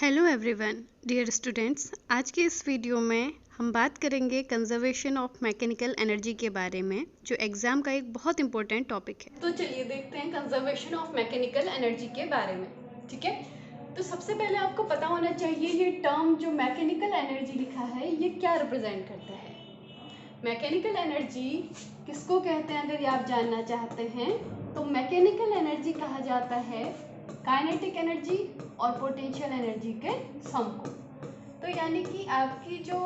Hello everyone, dear students. आज के इस वीडियो में हम बात करेंगे कंजर्वेशन ऑफ मैकेनिकल एनर्जी के बारे में, जो एग्ज़ाम का एक बहुत इंपॉर्टेंट टॉपिक है। तो चलिए देखते हैं कंजर्वेशन ऑफ मैकेनिकल एनर्जी के बारे में। ठीक है, तो सबसे पहले आपको पता होना चाहिए ये टर्म जो मैकेनिकल एनर्जी लिखा है ये क्या रिप्रेजेंट करता है। मैकेनिकल एनर्जी किसको कहते हैं, अगर ये आप जानना चाहते हैं तो मैकेनिकल एनर्जी कहा जाता है काइनेटिक एनर्जी और पोटेंशियल एनर्जी के सम को। तो यानी कि आपकी जो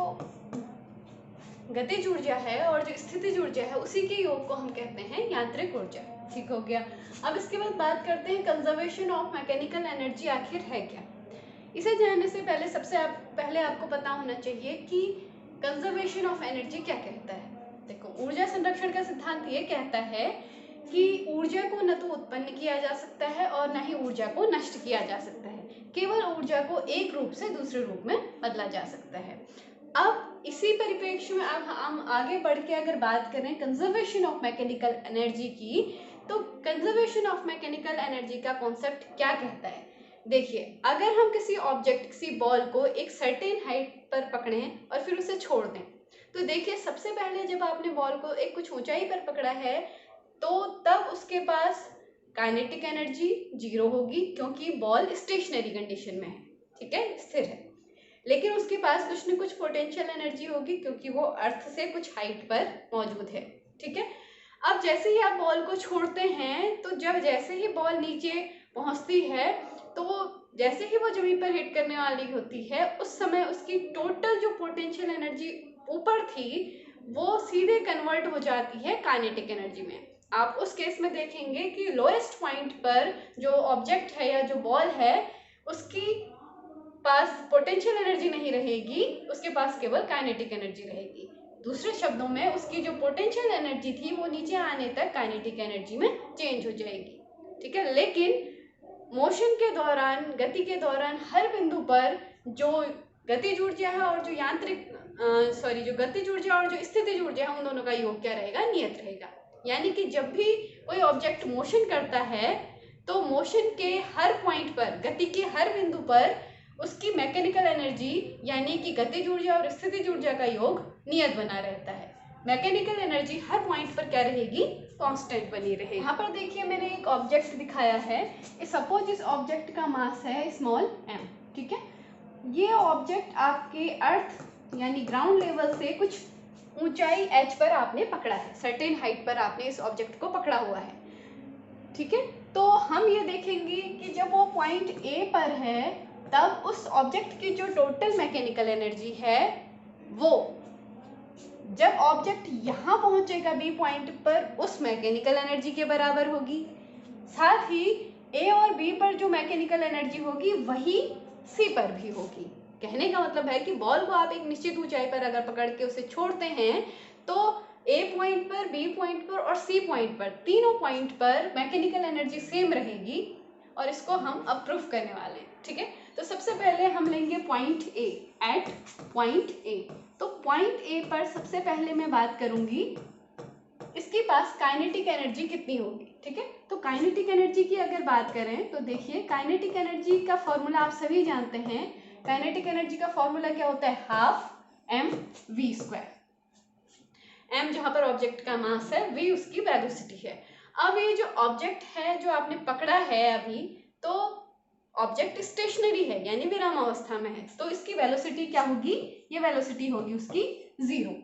गतिज ऊर्जा है और जो स्थितिज ऊर्जा है उसी के योग को हम कहते हैं यांत्रिक ऊर्जा। ठीक हो गया। अब इसके बाद बात करते हैं कंजर्वेशन ऑफ मैकेनिकल एनर्जी आखिर है क्या। इसे जानने से पहले पहले आपको पता होना चाहिए कि कंजर्वेशन ऑफ एनर्जी क्या कहता है। देखो, ऊर्जा संरक्षण का सिद्धांत ये कहता है कि ऊर्जा को न तो उत्पन्न किया जा सकता है और न ही ऊर्जा को नष्ट किया जा सकता है, केवल ऊर्जा को एक रूप से दूसरे रूप में बदला जा सकता है। अब इसी परिप्रेक्ष्य में अब हम आगे बढ़ के अगर बात करें कंजर्वेशन ऑफ मैकेनिकल एनर्जी की, तो कंजर्वेशन ऑफ मैकेनिकल एनर्जी का कॉन्सेप्ट क्या कहता है। देखिए, अगर हम किसी ऑब्जेक्ट, किसी बॉल को एक सर्टेन हाइट पर पकड़ें और फिर उसे छोड़ दें, तो देखिए सबसे पहले जब आपने बॉल को एक कुछ ऊंचाई पर पकड़ा है तो तब उसके पास काइनेटिक एनर्जी 0 होगी, क्योंकि बॉल स्टेशनरी कंडीशन में है, ठीक है, स्थिर है। लेकिन उसके पास कुछ न कुछ पोटेंशियल एनर्जी होगी, क्योंकि वो अर्थ से कुछ हाइट पर मौजूद है। ठीक है। अब जैसे ही आप बॉल को छोड़ते हैं तो जैसे ही बॉल नीचे पहुंचती है तो जैसे ही वो जमीन पर हिट करने वाली होती है उस समय उसकी टोटल जो पोटेंशियल एनर्जी ऊपर थी वो सीधे कन्वर्ट हो जाती है काइनेटिक एनर्जी में। आप उस केस में देखेंगे कि लोएस्ट पॉइंट पर जो ऑब्जेक्ट है या जो बॉल है उसकी पास पोटेंशियल एनर्जी नहीं रहेगी, उसके पास केवल काइनेटिक एनर्जी रहेगी। दूसरे शब्दों में उसकी जो पोटेंशियल एनर्जी थी वो नीचे आने तक काइनेटिक एनर्जी में चेंज हो जाएगी। ठीक है। लेकिन मोशन के दौरान, गति के दौरान हर बिंदु पर जो गतिज ऊर्जा है और जो गतिज ऊर्जा और जो स्थितिज ऊर्जा है उन दोनों का योग क्या रहेगा, नियत रहेगा। यानी कि जब भी कोई ऑब्जेक्ट मोशन करता है तो मोशन के हर पॉइंट पर, गति के हर बिंदु पर उसकी मैकेनिकल एनर्जी यानी कि गतिज ऊर्जा और स्थितिज ऊर्जा का योग नियत बना रहता है। मैकेनिकल एनर्जी हर पॉइंट पर क्या रहेगी, कांस्टेंट बनी रहेगी। यहाँ पर देखिए मैंने एक ऑब्जेक्ट दिखाया है। सपोज इस ऑब्जेक्ट का मास है स्मॉल m। ठीक है। ये ऑब्जेक्ट आपके अर्थ यानी ग्राउंड लेवल से कुछ ऊंचाई h पर आपने पकड़ा है, सर्टेन हाइट पर आपने इस ऑब्जेक्ट को पकड़ा हुआ है। ठीक है। तो हम ये देखेंगे कि जब वो पॉइंट A पर है तब उस ऑब्जेक्ट की जो टोटल मैकेनिकल एनर्जी है वो जब ऑब्जेक्ट यहाँ पहुंचेगा B पॉइंट पर उस मैकेनिकल एनर्जी के बराबर होगी। साथ ही A और B पर जो मैकेनिकल एनर्जी होगी वही C पर भी होगी। कहने का मतलब है कि बॉल को आप एक निश्चित ऊंचाई पर अगर पकड़ के उसे छोड़ते हैं तो A पॉइंट पर, B पॉइंट पर और C पॉइंट पर, तीनों पॉइंट पर मैकेनिकल एनर्जी सेम रहेगी और इसको हम अब प्रूफ करने वाले हैं। ठीक है। तो सबसे पहले हम लेंगे point A, at point A। तो पॉइंट A पर सबसे पहले मैं बात करूंगी इसके पास काइनेटिक एनर्जी कितनी होगी। ठीक है। तो काइनेटिक एनर्जी की अगर बात करें तो देखिए काइनेटिक एनर्जी का फॉर्मूला आप सभी जानते हैं। काइनेटिक एनर्जी का फॉर्मूला क्या होता है, हाफ mv²। m जहां पर ऑब्जेक्ट का मास है, v उसकी वेलोसिटी है। अब ये जो ऑब्जेक्ट है जो आपने पकड़ा है अभी, तो ऑब्जेक्ट स्टेशनरी है यानी विराम अवस्था में है, तो इसकी वेलोसिटी क्या होगी, ये वेलोसिटी होगी उसकी 0।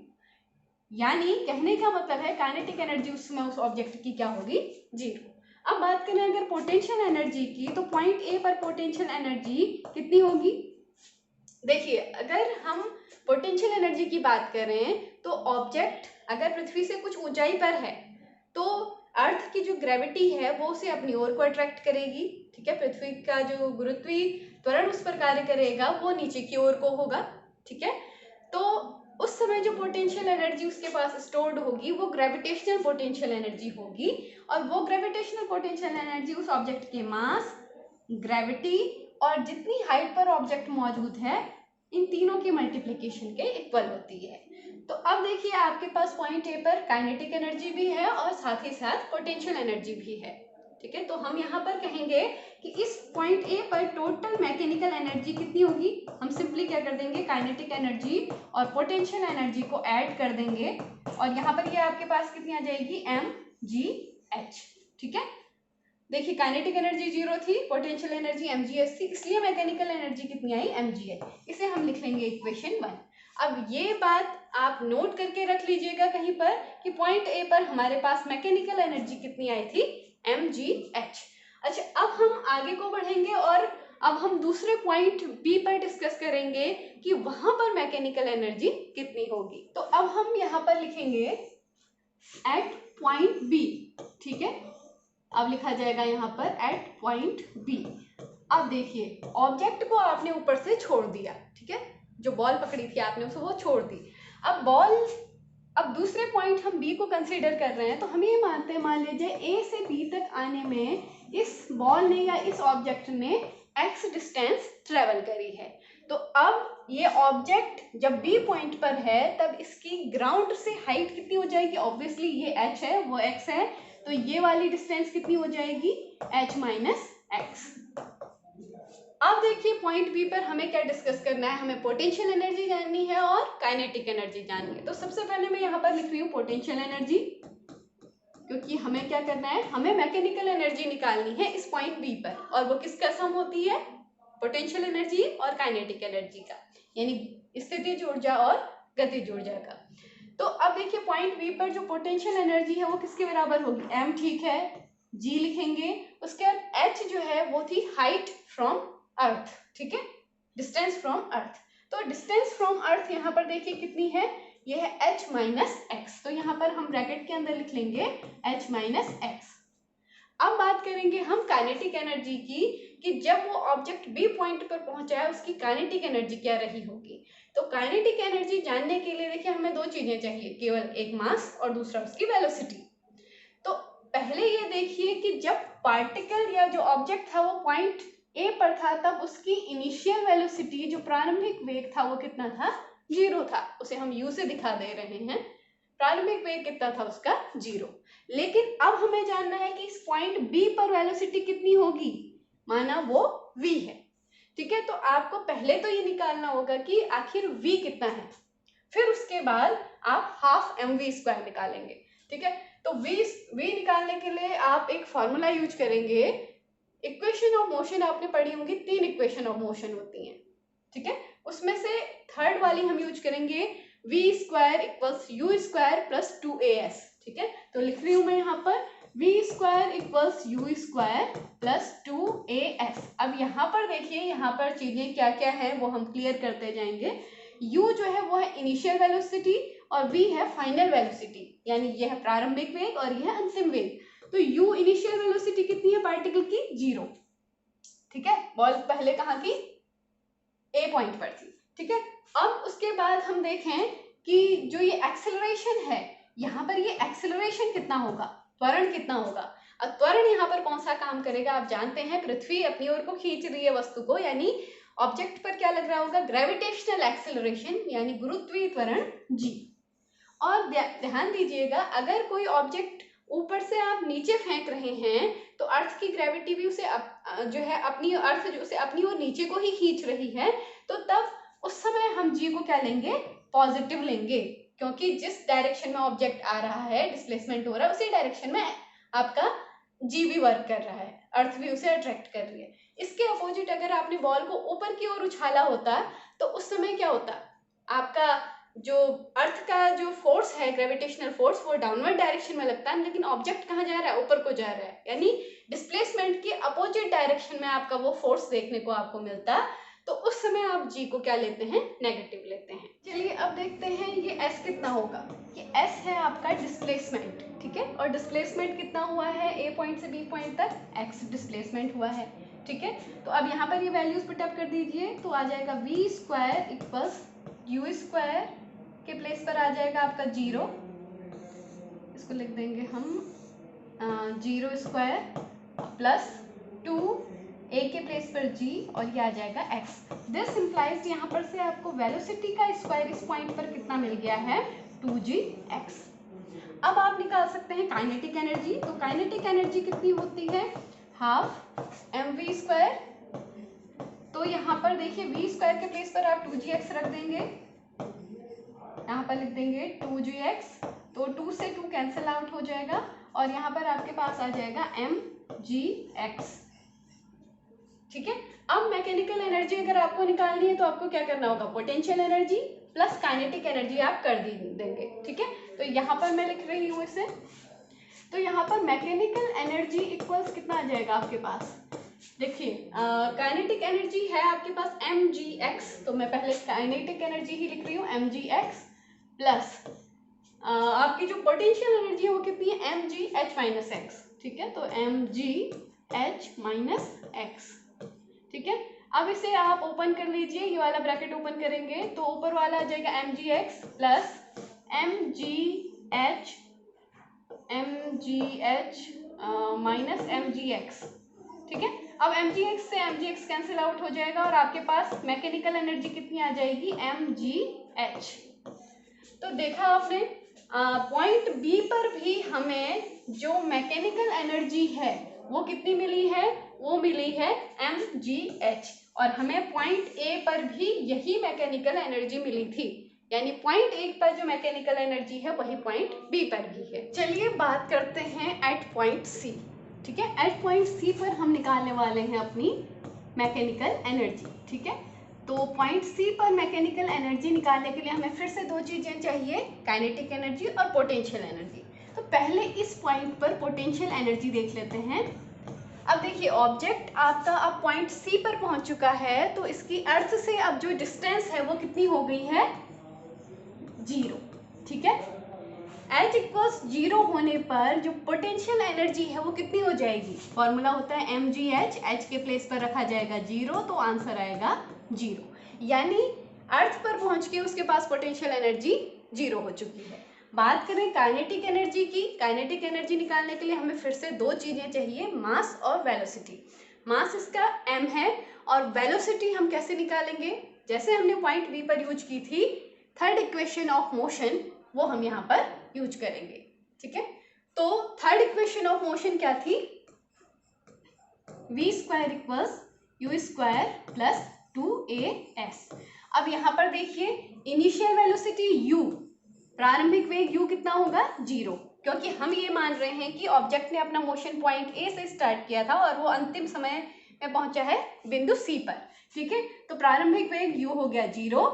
यानी कहने का मतलब है काइनेटिक एनर्जी उसमें उस ऑब्जेक्ट की क्या होगी, 0। अब बात करें अगर पोटेंशियल एनर्जी की, तो पॉइंट ए पर पोटेंशियल एनर्जी कितनी होगी। देखिए अगर हम पोटेंशियल एनर्जी की बात करें तो ऑब्जेक्ट अगर पृथ्वी से कुछ ऊंचाई पर है तो अर्थ की जो ग्रेविटी है वो उसे अपनी ओर को अट्रैक्ट करेगी। ठीक है। पृथ्वी का जो गुरुत्वीय त्वरण उस पर कार्य करेगा वो नीचे की ओर को होगा। ठीक है। तो उस समय जो पोटेंशियल एनर्जी उसके पास स्टोर्ड होगी वो ग्रेविटेशनल पोटेंशियल एनर्जी होगी, और वो ग्रेविटेशनल पोटेंशियल एनर्जी उस ऑब्जेक्ट के मास, ग्रेविटी और जितनी हाइट पर ऑब्जेक्ट मौजूद है इन तीनों की मल्टीप्लिकेशन के इक्वल होती है। तो अब देखिए आपके पास पॉइंट ए पर काइनेटिक एनर्जी भी है और साथ ही साथ पोटेंशियल एनर्जी भी है। ठीक है, तो हम यहाँ पर कहेंगे कि इस पॉइंट ए पर टोटल मैकेनिकल एनर्जी कितनी होगी, हम सिंपली क्या कर देंगे, काइनेटिक एनर्जी और पोटेंशियल एनर्जी को ऐड कर देंगे और यहाँ पर ये आपके पास कितनी आ जाएगी, mgh। ठीक है, देखिए काइनेटिक एनर्जी 0 थी, पोटेंशियल एनर्जी mgh थी, इसलिए मैकेनिकल एनर्जी कितनी आई, mgh। इसे हम लिख लेंगे इक्वेशन 1। अब ये बात आप नोट करके रख लीजिएगा कहीं पर कि पॉइंट ए पर हमारे पास मैकेनिकल एनर्जी कितनी आई थी, mgh। अच्छा, अब हम आगे को बढ़ेंगे और अब हम दूसरे पॉइंट बी पर डिस्कस करेंगे कि वहां पर मैकेनिकल एनर्जी कितनी होगी। तो अब हम यहाँ पर लिखेंगे एट पॉइंट बी। ठीक है, अब लिखा जाएगा यहाँ पर एट पॉइंट बी। अब देखिए ऑब्जेक्ट को आपने ऊपर से छोड़ दिया, ठीक है, जो बॉल पकड़ी थी आपने उसे वो छोड़ दी। अब दूसरे पॉइंट हम बी को कंसीडर कर रहे हैं, तो हम ये मानते हैं, मान लीजिए ए से बी तक आने में इस बॉल ने या इस ऑब्जेक्ट ने एक्स डिस्टेंस ट्रेवल करी है। तो अब ये ऑब्जेक्ट जब बी पॉइंट पर है तब इसकी ग्राउंड से हाइट कितनी हो जाएगी, ऑब्वियसली ये एच है वो एक्स है, तो ये वाली डिस्टेंस कितनी हो जाएगी, एच माइनस एक्स। अब देखिए पॉइंट बी पर हमें क्या डिस्कस करना है, हमें पोटेंशियल एनर्जी जाननी है और काइनेटिक एनर्जी जाननी है। तो सबसे पहले मैं यहाँ पर लिख रही हूँ पोटेंशियल एनर्जी, क्योंकि हमें क्या करना है, हमें मैकेनिकल एनर्जी निकालनी है इस पॉइंट बी पर, और वो किसका सम होती है, पोटेंशियल एनर्जी और काइनेटिक एनर्जी का, यानी स्थितिज ऊर्जा और गतिज ऊर्जा का। तो अब देखिए पॉइंट बी पर जो पोटेंशियल एनर्जी है वो किसके बराबर होगी, m, ठीक है, g लिखेंगे, उसके बाद h जो है वो थी हाइट फ्रॉम अर्थ, ठीक है, डिस्टेंस फ्रॉम अर्थ। तो डिस्टेंस फ्रॉम अर्थ यहाँ पर देखिए कितनी है, ये है h माइनस एक्स, तो यहाँ पर हम ब्रैकेट के अंदर लिख लेंगे h माइनस एक्स। अब बात करेंगे हम काइनेटिक एनर्जी की, कि जब वो ऑब्जेक्ट बी पॉइंट पर पहुंचा है उसकी काइनेटिक एनर्जी क्या रही होगी। तो काइनेटिक एनर्जी जानने के लिए देखिए हमें दो चीजें चाहिए, केवल एक मास और दूसरा उसकी वेलोसिटी। तो पहले ये देखिए कि जब पार्टिकल या जो ऑब्जेक्ट था वो पॉइंट ए पर था तब उसकी इनिशियल वेलोसिटी, जो प्रारंभिक वेग था वो कितना था, 0 था, उसे हम u से दिखा दे रहे हैं, प्रारंभिक वेग कितना था उसका, 0। लेकिन अब हमें जानना है कि इस पॉइंट बी पर वेलोसिटी कितनी होगी, माना वो v है, ठीक है। तो आपको पहले तो ये निकालना होगा कि आखिर v कितना है, फिर उसके बाद आप हाफ mv² निकालेंगे, ठीक है। तो v निकालने के लिए आप एक फॉर्मूला यूज करेंगे, इक्वेशन ऑफ मोशन आपने पढ़ी होंगी, 3 इक्वेशन ऑफ मोशन होती हैं, ठीक है, उसमें से थर्ड वाली हम यूज करेंगे v² = u² + 2as, ठीक है। तो लिख रही हूं मैं यहाँ पर v² = u² + 2as। अब यहाँ पर देखिए, यहाँ पर चीजें क्या क्या है वो हम क्लियर करते जाएंगे। u जो है वो है इनिशियल वेलोसिटी और v है फाइनल वेलोसिटी, यानी यह है प्रारंभिक वेग और यह है अंतिम वेग। तो u इनिशियल वेलोसिटी कितनी है पार्टिकल की, 0, ठीक है, बॉल पहले कहाँ थी, ए पॉइंट पर थी, ठीक है। अब उसके बाद हम देखें कि जो ये एक्सेलरेशन है, यहाँ पर ये एक्सेलरेशन कितना होगा, त्वरण कितना होगा। अब त्वरण यहाँ पर कौन सा काम करेगा, आप जानते हैं पृथ्वी अपनी ओर को खींच रही है वस्तु को, यानी ऑब्जेक्ट पर क्या लग रहा होगा, ग्रेविटेशनल एक्सेलरेशन, यानी गुरुत्वीय त्वरण g। और ध्यान दीजिएगा, अगर कोई ऑब्जेक्ट ऊपर से आप नीचे फेंक रहे हैं तो अर्थ की ग्रेविटी भी उसे जो है अपनी अर्थ जो उसे अपनी ओर नीचे को ही खींच रही है, तो तब उस समय हम जी को क्या लेंगे, पॉजिटिव लेंगे, क्योंकि जिस डायरेक्शन में ऑब्जेक्ट आ रहा है, डिस्प्लेसमेंट हो रहा है, उसी डायरेक्शन में आपका जी भी वर्क कर रहा है, अर्थ भी उसे अट्रैक्ट कर रही है। इसके अपोजिट अगर आपने बॉल को ऊपर की ओर उछाला होता तो उस समय क्या होता, आपका जो अर्थ का जो फोर्स है, ग्रेविटेशनल फोर्स, वो डाउनवर्ड डायरेक्शन में लगता है, लेकिन ऑब्जेक्ट कहाँ जा रहा है, ऊपर को जा रहा है, यानी डिस्प्लेसमेंट के अपोजिट डायरेक्शन में आपका वो फोर्स देखने को आपको मिलता। तो उस समय आप जी को क्या लेते हैं, नेगेटिव लेते हैं। चलिए अब देखते हैं ये एस कितना होगा। ये एस है आपका डिस्प्लेसमेंट, ठीक है, और डिस्प्लेसमेंट कितना हुआ है, ए पॉइंट से बी पॉइंट तक एक्स डिस्प्लेसमेंट हुआ है, ठीक है। तो अब यहाँ पर ये वैल्यूज पुटअप कर दीजिए, तो आ जाएगा v² = u² के प्लेस पर आ जाएगा आपका 0, इसको लिख देंगे हम 0² + 2 a के प्लेस पर g, और ये आ जाएगा x। दिस इम्प्लाइज यहाँ पर से आपको वेलोसिटी का स्क्वायर इस पॉइंट पर कितना मिल गया है, 2gx। अब आप निकाल सकते हैं काइनेटिक एनर्जी। तो काइनेटिक एनर्जी कितनी होती है, हाफ mv²। तो यहाँ पर देखिए v² के प्लेस पर आप 2gx रख देंगे, यहाँ पर लिख देंगे 2gx। तो 2 से 2 कैंसिल आउट हो जाएगा और यहाँ पर आपके पास आ जाएगा mgx। ठीक है। अब मैकेनिकल एनर्जी अगर आपको निकालनी है तो आपको क्या करना होगा, potential energy plus kinetic energy आप कर देंगे। ठीक है। तो यहाँ पर मैं लिख रही हूँ इसे। तो यहाँ पर मैकेनिकल एनर्जी इक्वल्स कितना आ जाएगा आपके पास, देखिए काइनेटिक एनर्जी है आपके पास mgx। तो मैं पहले काइनेटिक एनर्जी ही लिख रही हूँ mgx प्लस आपकी जो पोटेंशियल एनर्जी है वो कितनी है mgh-x। ठीक है। तो mgh-x। ठीक है। अब इसे आप ओपन कर लीजिए, ये वाला ब्रैकेट ओपन करेंगे तो ऊपर वाला आ जाएगा mgx plus mgh minus mgx। ठीक है। अब mgx से mgx कैंसिल आउट हो जाएगा और आपके पास मैकेनिकल एनर्जी कितनी आ जाएगी, mgh। तो देखा आपने पॉइंट बी पर भी हमें जो मैकेनिकल एनर्जी है वो कितनी मिली है, वो मिली है mgh। और हमें पॉइंट ए पर भी यही मैकेनिकल एनर्जी मिली थी, यानी पॉइंट ए पर जो मैकेनिकल एनर्जी है वही पॉइंट बी पर भी है। चलिए बात करते हैं एट पॉइंट सी। ठीक है। एट पॉइंट सी पर हम निकालने वाले हैं अपनी मैकेनिकल एनर्जी। ठीक है। तो पॉइंट सी पर मैकेनिकल एनर्जी निकालने के लिए हमें फिर से दो चीजें चाहिए, काइनेटिक एनर्जी और पोटेंशियल एनर्जी। तो पहले इस पॉइंट पर पोटेंशियल एनर्जी देख लेते हैं। अब देखिए ऑब्जेक्ट आपका अब पॉइंट सी पर पहुंच चुका है, तो इसकी अर्थ से अब जो डिस्टेंस है वो कितनी हो गई है, 0। ठीक है। H इक्वल्स 0 होने पर जो पोटेंशियल एनर्जी है वो कितनी हो जाएगी, फॉर्मूला होता है mgh, H के प्लेस पर रखा जाएगा 0 तो आंसर आएगा 0। यानी अर्थ पर पहुंच के उसके पास पोटेंशियल एनर्जी 0 हो चुकी है। बात करें काइनेटिक एनर्जी की, काइनेटिक एनर्जी निकालने के लिए हमें फिर से दो चीजें चाहिए, मास और वेलोसिटी। मास इसका m है और वेलोसिटी हम कैसे निकालेंगे, जैसे हमने पॉइंट बी पर यूज की थी थर्ड इक्वेशन ऑफ मोशन, वो हम यहाँ पर यूज करेंगे। ठीक है। तो थर्ड इक्वेशन ऑफ मोशन क्या थी, v² equals u² plus 2as। अब यहाँ पर देखिए इनिशियल वेलोसिटी u, प्रारंभिक वेग u कितना होगा, 0, क्योंकि हम ये मान रहे हैं कि ऑब्जेक्ट ने अपना मोशन पॉइंट ए से स्टार्ट किया था और वो अंतिम समय में पहुंचा है बिंदु सी पर। ठीक है। तो प्रारंभिक वेग u हो गया 0।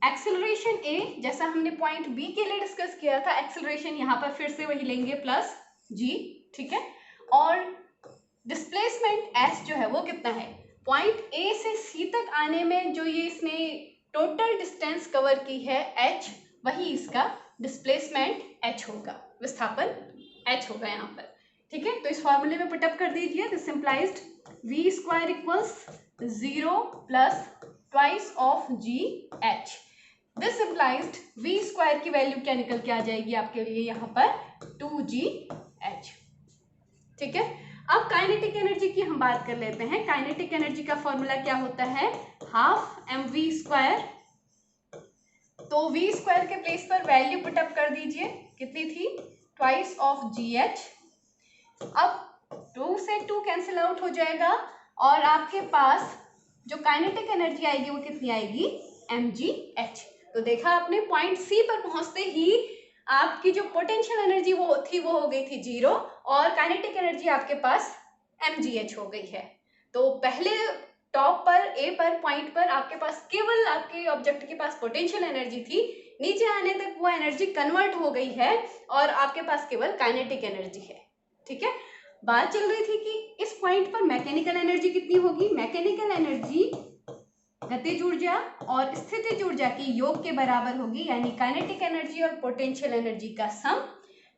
एक्सेलरेशन a जैसा हमने पॉइंट बी के लिए डिस्कस किया था, एक्सेलरेशन यहाँ पर फिर से वही लेंगे प्लस g। ठीक है। और डिस्प्लेसमेंट s जो है वो कितना है, पॉइंट a से c तक आने में जो ये इसने टोटल डिस्टेंस कवर की है h, वही इसका डिस्प्लेसमेंट h होगा, विस्थापन h होगा यहाँ पर। ठीक है। तो इस फॉर्मूले में पुटअप कर दीजिए। This implies v² equals 0 plus twice of gh। This implies v² की वैल्यू क्या निकल के आ जाएगी आपके लिए यहाँ पर, 2gh। ठीक है। अब काइनेटिक एनर्जी की हम बात कर लेते हैं। काइनेटिक एनर्जी का फॉर्मूला क्या होता है, हाफ mv²। तो v² के प्लेस पर वैल्यू पुटअप कर दीजिए, कितनी थी, ट्वाइस ऑफ gh। अब 2 से 2 कैंसिल आउट हो जाएगा और आपके पास जो काइनेटिक एनर्जी आएगी वो कितनी आएगी, mgh। तो देखा आपने पॉइंट सी पर पहुंचते ही आपकी जो पोटेंशियल एनर्जी वो हो गई थी 0 और काइनेटिक एनर्जी आपके पास mgh हो गई है। तो पहले टॉप पर ए पर पॉइंट पर आपके पास केवल आपके ऑब्जेक्ट के पास पोटेंशियल एनर्जी थी, नीचे आने तक वो एनर्जी कन्वर्ट हो गई है और आपके पास केवल काइनेटिक एनर्जी है। ठीक है। बात चल रही थी कि इस पॉइंट पर मैकेनिकल एनर्जी कितनी होगी, मैकेनिकल एनर्जी गतिज ऊर्जा और स्थितिज ऊर्जा की योग के बराबर होगी, यानी काइनेटिक एनर्जी और पोटेंशियल एनर्जी का सम।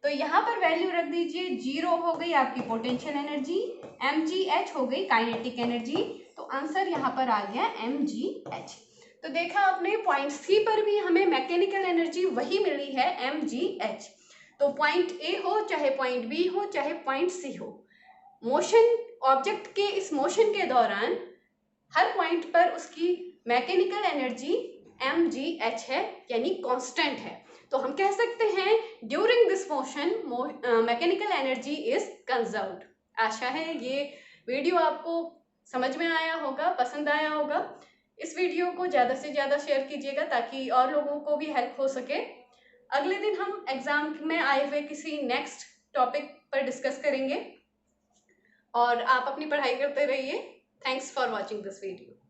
तो यहाँ पर वैल्यू रख दीजिए, 0 हो गई आपकी पोटेंशियल एनर्जी, mgh हो गई काइनेटिक एनर्जी। तो आंसर यहाँ पर आ गया mgh। तो देखा आपने पॉइंट सी पर भी हमें मैकेनिकल एनर्जी वही मिली है, mgh। तो पॉइंट ए हो चाहे पॉइंट बी हो चाहे पॉइंट सी हो, मोशन ऑब्जेक्ट के इस मोशन के दौरान हर पॉइंट पर उसकी मैकेनिकल एनर्जी mgh है, यानी कांस्टेंट है। तो हम कह सकते हैं during this motion mechanical energy is conserved. आशा है ये वीडियो आपको समझ में आया होगा, पसंद आया होगा। इस वीडियो को ज़्यादा से ज़्यादा शेयर कीजिएगा ताकि और लोगों को भी हेल्प हो सके। अगले दिन हम एग्जाम में आए हुए किसी नेक्स्ट टॉपिक पर डिस्कस करेंगे और आप अपनी पढ़ाई करते रहिए। Thanks for watching this video.